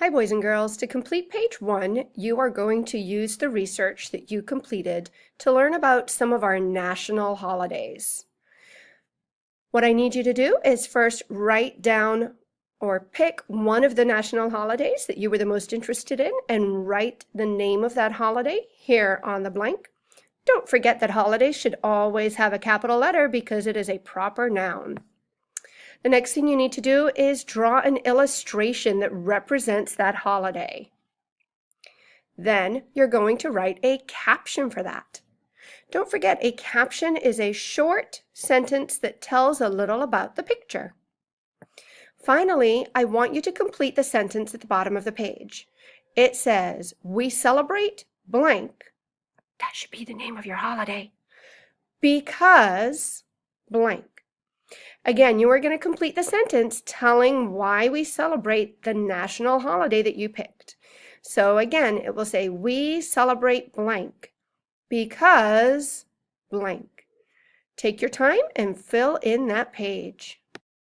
Hi, boys and girls. To complete page 1, you are going to use the research that you completed to learn about some of our national holidays. What I need you to do is first write down or pick one of the national holidays that you were the most interested in and write the name of that holiday here on the blank. Don't forget that holiday should always have a capital letter because it is a proper noun. The next thing you need to do is draw an illustration that represents that holiday. Then you're going to write a caption for that. Don't forget, a caption is a short sentence that tells a little about the picture. Finally, I want you to complete the sentence at the bottom of the page. It says, "We celebrate blank." That should be the name of your holiday. Because blank. Again, you are going to complete the sentence telling why we celebrate the national holiday that you picked. So again, it will say, "We celebrate blank because blank." Take your time and fill in that page.